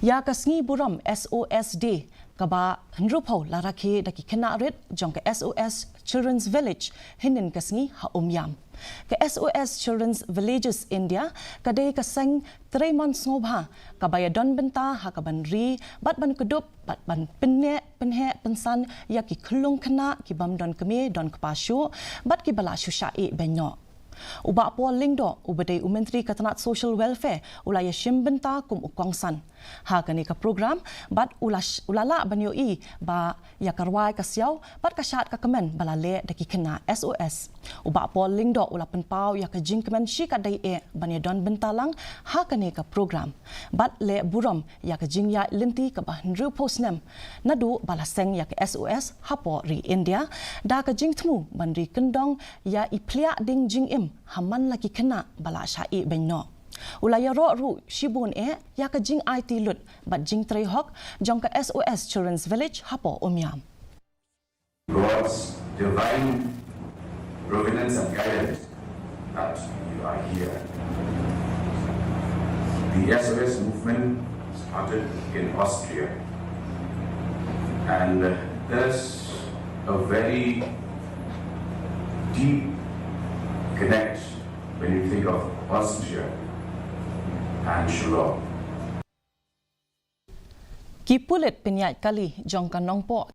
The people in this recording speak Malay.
Ya ka Sngi Burom SOSD Kaba Rakhe la Rakhe daki Khynnah rit Jong ka SOS Children's Village hinin ka Sngi ha yam. Ka SOS Children's Villages India kadai ka sang 3 months ngobha kabaya don benta ha ka ban ri bat ban kudup bat ban pinhe pensan ya ki khulung Khynnah ki bam don keme don kpashu bat ki bala shusha e benyo. Uba po lingdo ubadai Menteri Katanat Social Welfare ulaya shimbenta kum ukongsan. Ha kani ka program bat ulala banyo i ba ya karwai kasyau bat kasyat ka kemen balale daki Khynnah SOS. Uba po lingdo ulapan pau ya ka jing kemen shi kadai e banyo don bentalang ha kani ka program. Bat le Burom ya ka jing ya linti ka bah nru posnem. Nadu balaseng ya ka SOS hapo ri India da ka jing tmu ban ri kendong ya iplia ding jing im haman laki Khynnah bala syai benyo. Ulaya ro ru shibun ya ka jing IT lut bat jing trei hok jong ka SOS Children's Village hapo umyam. God's divine providence and guidance that you are here. The SOS movement started in Austria, and there's a very deep connect when you think of Austria and Shalom. Kipulit pinyat kali jong ka nongpo